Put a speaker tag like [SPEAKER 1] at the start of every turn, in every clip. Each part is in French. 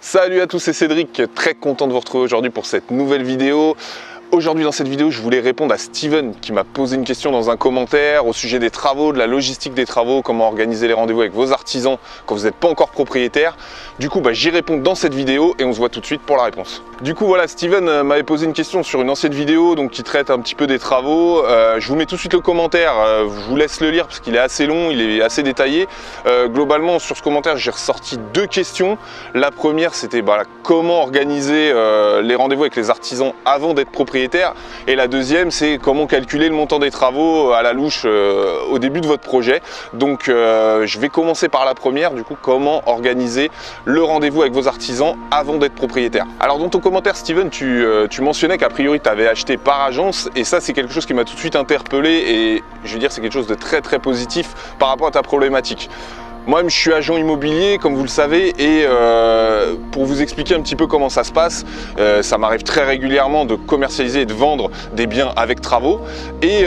[SPEAKER 1] Salut à tous, c'est Cédric, très content de vous retrouver aujourd'hui pour cette nouvelle vidéo. Aujourd'hui dans cette vidéo, je voulais répondre à Steven qui m'a posé une question dans un commentaire au sujet des travaux, de la logistique des travaux, comment organiser les rendez-vous avec vos artisans quand vous n'êtes pas encore propriétaire. Du coup, j'y réponds dans cette vidéo et on se voit tout de suite pour la réponse. Du coup, voilà, Steven m'avait posé une question sur une ancienne vidéo donc qui traite un petit peu des travaux. Je vous mets tout de suite le commentaire, je vous laisse le lire parce qu'il est assez long, il est assez détaillé. Globalement, sur ce commentaire, j'ai ressorti deux questions. La première, c'était comment organiser les rendez-vous avec les artisans avant d'être propriétaire. Et la deuxième, c'est comment calculer le montant des travaux à la louche au début de votre projet. Donc je vais commencer par la première, du coup, comment organiser le rendez-vous avec vos artisans avant d'être propriétaire. Alors dans ton commentaire, Steven, tu mentionnais qu'a priori tu avais acheté par agence, et ça c'est quelque chose qui m'a tout de suite interpellé, et je veux dire c'est quelque chose de très positif par rapport à ta problématique. Moi-même, je suis agent immobilier, comme vous le savez, et pour vous expliquer un petit peu comment ça se passe, ça m'arrive très régulièrement de commercialiser et de vendre des biens avec travaux. Et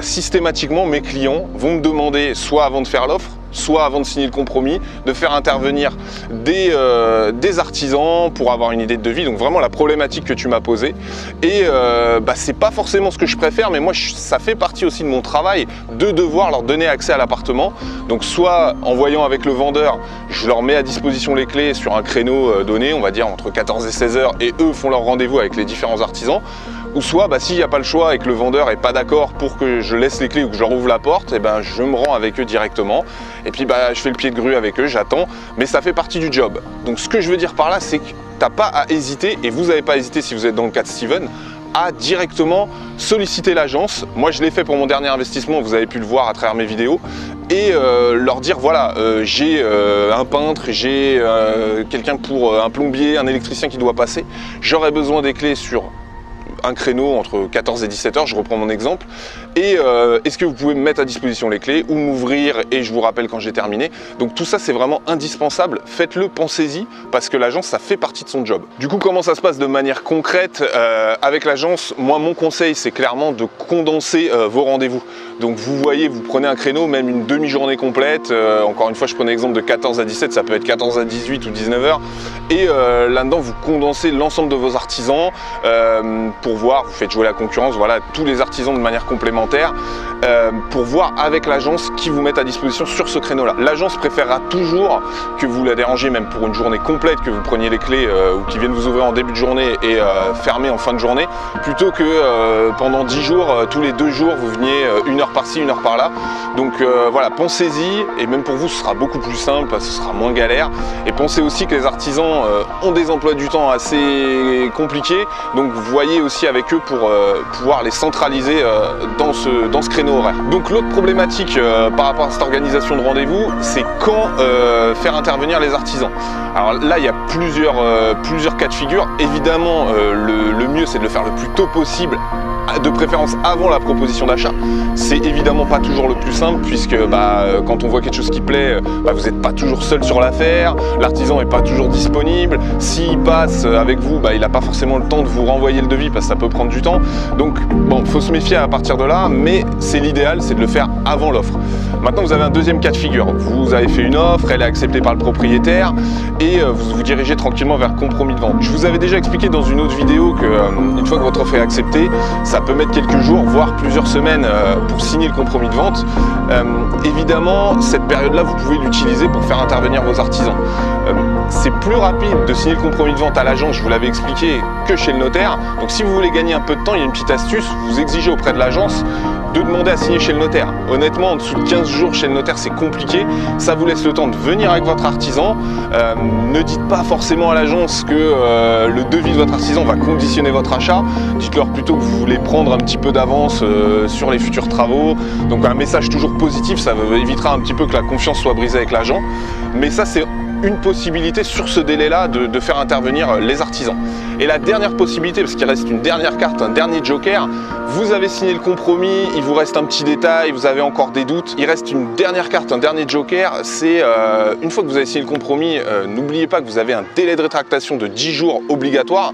[SPEAKER 1] systématiquement, mes clients vont me demander, soit avant de faire l'offre, soit avant de signer le compromis, de faire intervenir des artisans pour avoir une idée de devis. Donc vraiment la problématique que tu m'as posée. Et c'est pas forcément ce que je préfère, mais moi ça fait partie aussi de mon travail de devoir leur donner accès à l'appartement. Donc soit en voyant avec le vendeur, je leur mets à disposition les clés sur un créneau donné, on va dire entre 14 et 16 heures, et eux font leur rendez-vous avec les différents artisans. Ou soit s'il n'y a pas le choix et que le vendeur n'est pas d'accord pour que je laisse les clés ou que je leur ouvre la porte, et je me rends avec eux directement. Et puis je fais le pied de grue avec eux, j'attends, mais ça fait partie du job. Donc ce que je veux dire par là, c'est que tu n'as pas à hésiter, et vous n'avez pas hésité si vous êtes dans le cas de Steven, à directement solliciter l'agence. Moi je l'ai fait pour mon dernier investissement, vous avez pu le voir à travers mes vidéos, et leur dire voilà, j'ai un peintre, j'ai quelqu'un pour un plombier, un électricien qui doit passer, j'aurais besoin des clés sur un créneau entre 14 et 17 heures, je reprends mon exemple, et est-ce que vous pouvez me mettre à disposition les clés ou m'ouvrir et je vous rappelle quand j'ai terminé. Donc tout ça c'est vraiment indispensable, faites-le, pensez-y, parce que l'agence ça fait partie de son job. Du coup, comment ça se passe de manière concrète avec l'agence? Moi mon conseil c'est clairement de condenser vos rendez-vous. Donc vous voyez, vous prenez un créneau, même une demi-journée complète, encore une fois je prenais l'exemple de 14 à 17, ça peut être 14 à 18 ou 19 heures, et là-dedans vous condensez l'ensemble de vos artisans pour voir, vous faites jouer la concurrence, voilà, tous les artisans de manière complémentaire, pour voir avec l'agence qui vous met à disposition sur ce créneau-là. L'agence préférera toujours que vous la dérangez, même pour une journée complète, que vous preniez les clés ou qu'ils viennent vous ouvrir en début de journée et fermer en fin de journée, plutôt que pendant 10 jours, tous les 2 jours, vous veniez une heure par-ci, une heure par-là. Donc voilà, pensez-y, et même pour vous, ce sera beaucoup plus simple, parce que ce sera moins galère. Et pensez aussi que les artisans ont des emplois du temps assez compliqués, donc vous voyez aussi avec eux pour pouvoir les centraliser dans ce créneau horaire. Donc l'autre problématique par rapport à cette organisation de rendez-vous, c'est quand faire intervenir les artisans. Alors là, il y a plusieurs cas de figure. Évidemment, le mieux c'est de le faire le plus tôt possible, de préférence avant la proposition d'achat. C'est évidemment pas toujours le plus simple, puisque quand on voit quelque chose qui plaît, vous n'êtes pas toujours seul sur l'affaire, l'artisan n'est pas toujours disponible, s'il passe avec vous, il n'a pas forcément le temps de vous renvoyer le devis parce que ça peut prendre du temps. Donc bon, faut se méfier à partir de là, mais c'est l'idéal, c'est de le faire avant l'offre. Maintenant vous avez un deuxième cas de figure, vous avez fait une offre, elle est acceptée par le propriétaire, et vous vous dirigez tranquillement vers le compromis de vente. Je vous avais déjà expliqué dans une autre vidéo que une fois que votre offre est acceptée, ça peut mettre quelques jours, voire plusieurs semaines pour signer le compromis de vente. Évidemment, cette période-là, vous pouvez l'utiliser pour faire intervenir vos artisans. C'est plus rapide de signer le compromis de vente à l'agence, je vous l'avais expliqué, que chez le notaire. Donc si vous voulez gagner un peu de temps, il y a une petite astuce, vous exigez auprès de l'agence de demander à signer chez le notaire. Honnêtement, en dessous de 15 jours chez le notaire, c'est compliqué. Ça vous laisse le temps de venir avec votre artisan. Ne dites pas forcément à l'agence que le devis de votre artisan va conditionner votre achat. Dites-leur plutôt que vous voulez prendre un petit peu d'avance sur les futurs travaux. Donc un message toujours positif, ça évitera un petit peu que la confiance soit brisée avec l'agent. Mais ça, c'est une possibilité sur ce délai-là de faire intervenir les artisans. Et la dernière possibilité, parce qu'il reste une dernière carte, un dernier joker, vous avez signé le compromis, il vous reste un petit détail, vous avez encore des doutes, il reste une dernière carte, un dernier joker, c'est une fois que vous avez signé le compromis, n'oubliez pas que vous avez un délai de rétractation de 10 jours obligatoire.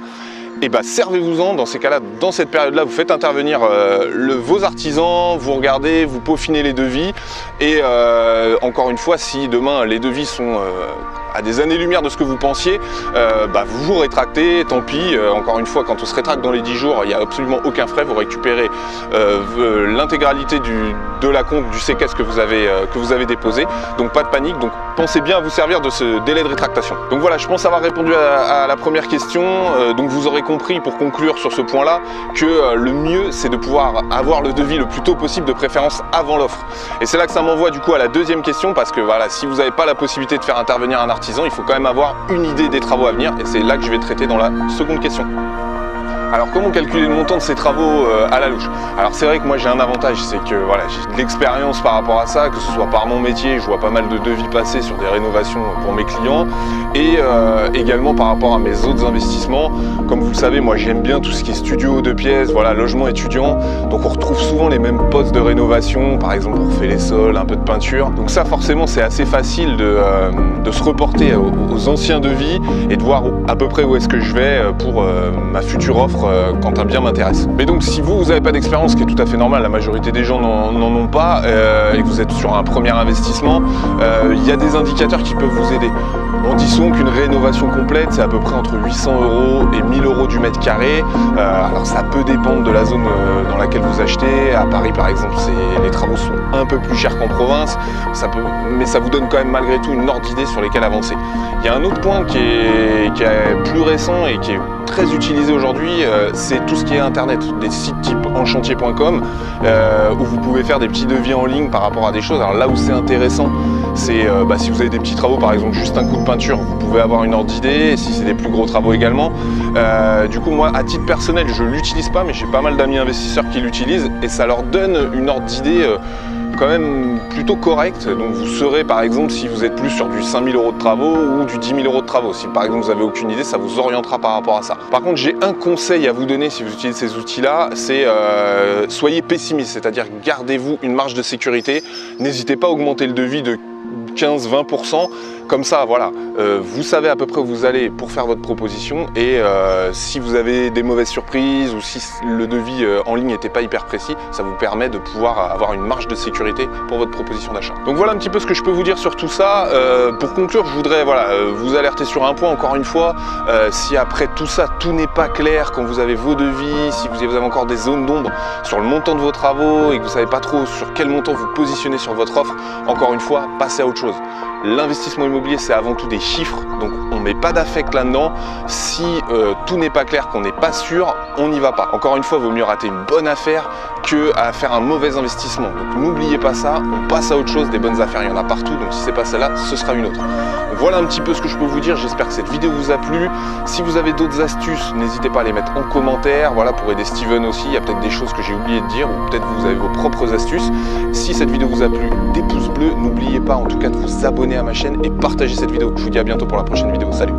[SPEAKER 1] Et servez-vous-en dans ces cas-là, dans cette période-là, vous faites intervenir vos artisans, vous regardez, vous peaufinez les devis, et encore une fois, si demain les devis sont à des années-lumière de ce que vous pensiez, vous vous rétractez, tant pis. Encore une fois, quand on se rétracte dans les 10 jours, il n'y a absolument aucun frais, vous récupérez l'intégralité de la compte du séquestre que vous avez déposé, donc pas de panique. Donc pensez bien à vous servir de ce délai de rétractation. Donc voilà, je pense avoir répondu à la première question. Donc vous aurez compris, pour conclure sur ce point-là, que le mieux c'est de pouvoir avoir le devis le plus tôt possible, de préférence avant l'offre. Et c'est là que ça m'envoie du coup à la deuxième question, parce que voilà, si vous n'avez pas la possibilité de faire intervenir un artisan, il faut quand même avoir une idée des travaux à venir, et c'est là que je vais traiter dans la seconde question. Alors comment calculer le montant de ces travaux à la louche? Alors c'est vrai que moi j'ai un avantage, c'est que voilà, j'ai de l'expérience par rapport à ça, que ce soit par mon métier, je vois pas mal de devis passer sur des rénovations pour mes clients, et également par rapport à mes autres investissements. Comme vous le savez, moi j'aime bien tout ce qui est studio, 2 pièces, voilà, logement étudiant, donc on retrouve souvent les mêmes postes de rénovation, par exemple on refait les sols, un peu de peinture, donc ça forcément c'est assez facile de se reporter aux anciens devis et de voir à peu près où est-ce que je vais pour ma future offre quand un bien m'intéresse. Mais donc si vous n'avez pas d'expérience, ce qui est tout à fait normal, la majorité des gens n'en ont pas, et que vous êtes sur un premier investissement, il y a des indicateurs qui peuvent vous aider. On dit souvent qu'une rénovation complète, c'est à peu près entre 800 € et 1000 € du mètre carré. Alors ça peut dépendre de la zone dans laquelle vous achetez. À Paris par exemple, les travaux sont un peu plus chers qu'en province, mais ça vous donne quand même malgré tout une ordre d'idée sur lesquelles avancer. Il y a un autre point qui est plus récent et qui est très utilisé aujourd'hui, c'est tout ce qui est internet, des sites type enchantier.com où vous pouvez faire des petits devis en ligne par rapport à des choses. Alors là où c'est intéressant, c'est si vous avez des petits travaux, par exemple juste un coup de peinture, vous pouvez avoir une ordre d'idée, et si c'est des plus gros travaux également. Du coup moi à titre personnel je l'utilise pas, mais j'ai pas mal d'amis investisseurs qui l'utilisent, et ça leur donne une ordre d'idée quand même plutôt correct. Donc vous saurez par exemple si vous êtes plus sur du 5000 € de travaux ou du 10 000 € de travaux. Si par exemple vous n'avez aucune idée, ça vous orientera par rapport à ça. Par contre j'ai un conseil à vous donner si vous utilisez ces outils là, c'est soyez pessimiste, c'est-à-dire gardez-vous une marge de sécurité. N'hésitez pas à augmenter le devis de 15-20%, comme ça voilà, vous savez à peu près où vous allez pour faire votre proposition, et si vous avez des mauvaises surprises ou si le devis en ligne n'était pas hyper précis, ça vous permet de pouvoir avoir une marge de sécurité pour votre proposition d'achat. Donc voilà un petit peu ce que je peux vous dire sur tout ça. Pour conclure, je voudrais vous alerter sur un point encore une fois. Si après tout ça, tout n'est pas clair quand vous avez vos devis, si vous avez encore des zones d'ombre sur le montant de vos travaux et que vous ne savez pas trop sur quel montant vous positionnez sur votre offre, encore une fois, passez à autre chose. L'investissement immobilier, c'est avant tout des chiffres, donc on ne met pas d'affect là-dedans. Si tout n'est pas clair, qu'on n'est pas sûr, on n'y va pas. Encore une fois, il vaut mieux rater une bonne affaire que à faire un mauvais investissement. Donc n'oubliez pas ça, on passe à autre chose. Des bonnes affaires, il y en a partout, donc si c'est pas celle-là, ce sera une autre. Donc voilà un petit peu ce que je peux vous dire. J'espère que cette vidéo vous a plu. Si vous avez d'autres astuces, n'hésitez pas à les mettre en commentaire, voilà, pour aider Steven aussi. Il y a peut-être des choses que j'ai oublié de dire, ou peut-être vous avez vos propres astuces. Si cette vidéo vous a plu, des pouces bleus. N'oubliez pas en tout cas de vous abonner à ma chaîne et partager cette vidéo. Je vous dis à bientôt pour la prochaine vidéo. Salut!